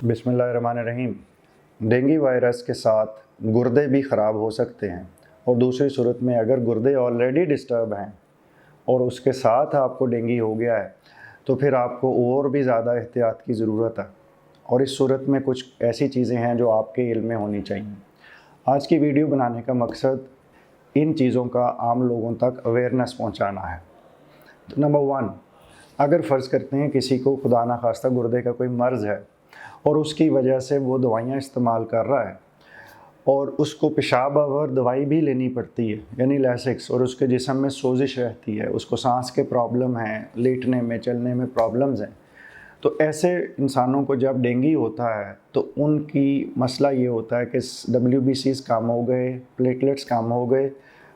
बिस्मिल्लाहिर्रहमानिर्रहीम। Dengue virus के साथ गुर्दे भी ख़राब हो सकते हैं और दूसरी सूरत में अगर गुर्दे ऑलरेडी डिस्टर्ब हैं और उसके साथ आपको डेंगू हो गया है तो फिर आपको और भी ज़्यादा एहतियात की ज़रूरत है। और इस सूरत में कुछ ऐसी चीज़ें हैं जो आपके इल्म में होनी चाहिए। आज की वीडियो बनाने का मकसद इन चीज़ों का आम लोगों तक अवेयरनेस पहुंचाना है। तो नंबर 1, अगर फ़र्ज़ करते हैं किसी को खुदा ना खास्ता गुर्दे का कोई मर्ज़ है और उसकी वजह से वो दवाइयाँ इस्तेमाल कर रहा है और उसको पेशाब आवर दवाई भी लेनी पड़ती है यानी लैसिक्स, और उसके जिस्म में सोजिश रहती है, उसको सांस के प्रॉब्लम हैं, लेटने में चलने में प्रॉब्लम्स हैं, तो ऐसे इंसानों को जब डेंगू होता है तो उनकी मसला ये होता है कि WBCs कम हो गए, प्लेटलेट्स कम हो गए,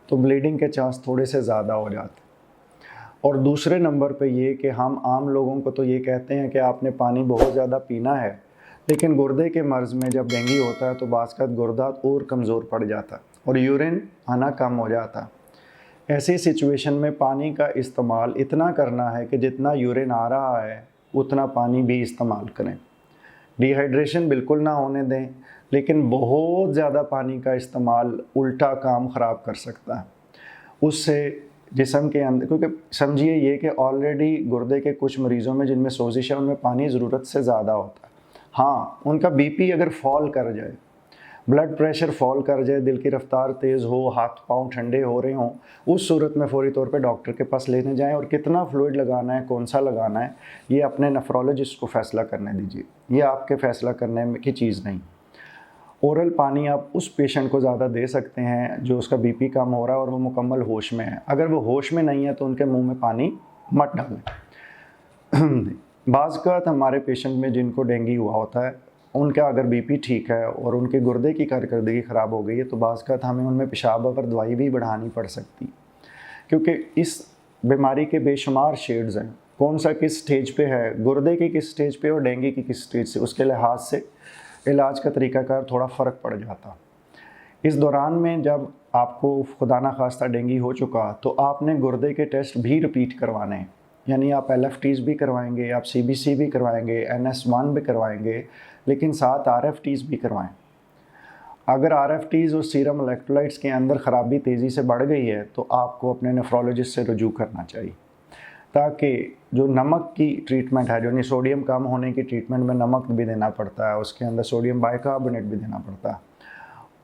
तो ब्लीडिंग के चांस थोड़े से ज़्यादा हो जाते। और दूसरे नंबर पे ये कि हम आम लोगों को तो ये कहते हैं कि आपने पानी बहुत ज़्यादा पीना है, लेकिन गुर्दे के मर्ज़ में जब डेंगू होता है तो बाज़ गुर्दा और कमज़ोर पड़ जाता और यूरिन आना कम हो जाता। ऐसी सिचुएशन में पानी का इस्तेमाल इतना करना है कि जितना यूरिन आ रहा है उतना पानी भी इस्तेमाल करें। डिहाइड्रेशन बिल्कुल ना होने दें, लेकिन बहुत ज़्यादा पानी का इस्तेमाल उल्टा काम ख़राब कर सकता है। उससे जिस्म के अंदर, क्योंकि समझिए ये कि ऑलरेडी गुर्दे के कुछ मरीज़ों में जिनमें सोजिश है उनमें पानी ज़रूरत से ज़्यादा होता है। हाँ, उनका BP अगर फॉल कर जाए, ब्लड प्रेशर फॉल कर जाए, दिल की रफ्तार तेज़ हो, हाथ पांव ठंडे हो रहे हों, उस सूरत में फ़ौरी तौर पे डॉक्टर के पास लेने जाएं। और कितना फ्लूइड लगाना है, कौन सा लगाना है, ये अपने नेफ्रोलॉजिस्ट को फ़ैसला करने दीजिए, ये आपके फ़ैसला करने की चीज़ नहीं। ओरल पानी आप उस पेशेंट को ज़्यादा दे सकते हैं जो उसका BP कम हो रहा है और वो मुकम्मल होश में है। अगर वो होश में नहीं है तो उनके मुँह में पानी मत डालें। बाज़ हमारे पेशेंट में जिनको डेंगू हुआ होता है उनका अगर BP ठीक है और उनके गुर्दे की कारकर्दगी ख़राब हो गई है तो बाज़ हमें उनमें पेशाब अगर दवाई भी बढ़ानी पड़ सकती, क्योंकि इस बीमारी के बेशुमार शेड्स हैं। कौन सा किस स्टेज पे है, गुर्दे की किस स्टेज पे और डेंगू की किस स्टेज से, उसके लिहाज से इलाज का तरीक़ाकार थोड़ा फ़र्क पड़ जाता। इस दौरान में जब आपको खुदा ना खास्ता डेंगू हो चुका तो आपने गुर्दे के टेस्ट भी रिपीट करवाने हैं, यानी आप LFTs भी करवाएंगे, आप CBC भी करवाएंगे, NS1 भी करवाएंगे, लेकिन साथ RFTs भी करवाएं। अगर RFTs और सीरम इलेक्ट्रोलाइट्स के अंदर ख़राबी तेज़ी से बढ़ गई है तो आपको अपने नेफ्रोलॉजिस्ट से रुजू करना चाहिए, ताकि जो नमक की ट्रीटमेंट है, जो सोडियम कम होने की ट्रीटमेंट में नमक भी देना पड़ता है, उसके अंदर सोडियम बाइकार्बोनेट भी देना पड़ता है,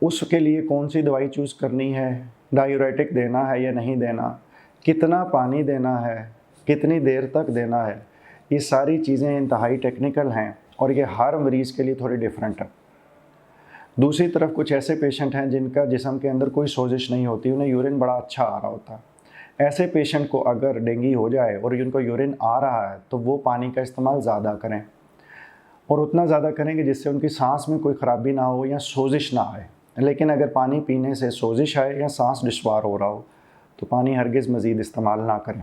उसके लिए कौन सी दवाई चूज़ करनी है, डायूरेटिक देना है या नहीं देना, कितना पानी देना है, कितनी देर तक देना है, ये सारी चीज़ें इंतहाई टेक्निकल हैं और ये हर मरीज़ के लिए थोड़ी डिफरेंट है। दूसरी तरफ कुछ ऐसे पेशेंट हैं जिनका जिस्म के अंदर कोई सोजिश नहीं होती, उन्हें यूरिन बड़ा अच्छा आ रहा होता है। ऐसे पेशेंट को अगर डेंगू हो जाए और उनको यूरिन आ रहा है तो वो पानी का इस्तेमाल ज़्यादा करें और उतना ज़्यादा करेंगे जिससे उनकी सांस में कोई ख़राबी ना हो या सोजिश ना आए। लेकिन अगर पानी पीने से सोजिश आए या सांस दुश्वार हो रहा हो तो पानी हरगिज़ मज़ीद इस्तेमाल ना करें।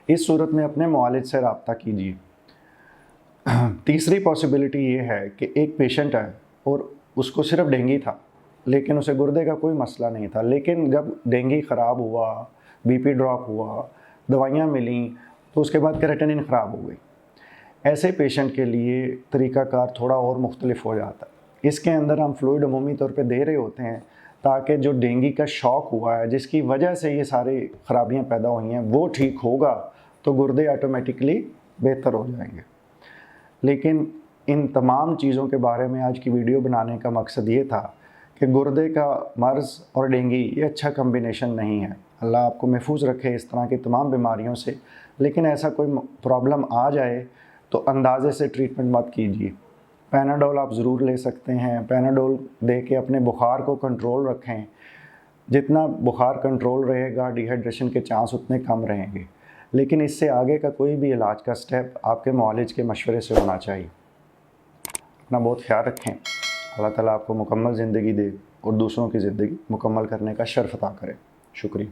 इस सूरत में अपने मुआलिज से रब्ता कीजिए। तीसरी पॉसिबिलिटी ये है कि एक पेशेंट है और उसको सिर्फ डेंगू था, लेकिन उसे गुर्दे का कोई मसला नहीं था, लेकिन जब डेंगू ख़राब हुआ, BP ड्रॉप हुआ, दवाइयाँ मिलीं, तो उसके बाद केराटिनिन ख़राब हो गई। ऐसे पेशेंट के लिए तरीक़ाकार थोड़ा और मुख्तलिफ हो जाता है। इसके अंदर हम फ्लूइड अमूमी तौर पे दे रहे होते हैं ताकि जो डेंगू का शॉक हुआ है, जिसकी वजह से ये सारी ख़राबियाँ पैदा हुई हैं, वो ठीक होगा तो गुर्दे ऑटोमेटिकली बेहतर हो जाएंगे। लेकिन इन तमाम चीज़ों के बारे में आज की वीडियो बनाने का मकसद ये था कि गुर्दे का मर्ज़ और डेंगू ये अच्छा कम्बिनेशन नहीं है। अल्लाह आपको महफूज रखे इस तरह की तमाम बीमारियों से, लेकिन ऐसा कोई प्रॉब्लम आ जाए तो अंदाज़े से ट्रीटमेंट मत कीजिए। पैनाडोल आप ज़रूर ले सकते हैं, पैनाडोल दे के अपने बुखार को कंट्रोल रखें। जितना बुखार कंट्रोल रहेगा डिहाइड्रेशन के चांस उतने कम रहेंगे, लेकिन इससे आगे का कोई भी इलाज का स्टेप आपके मुआलिज के मशवरे से होना चाहिए। अपना बहुत ख्याल रखें। अल्लाह ताला आपको मुकम्मल ज़िंदगी दे और दूसरों की ज़िंदगी मुकम्मल करने का शर्फ अता करे। शुक्रिया।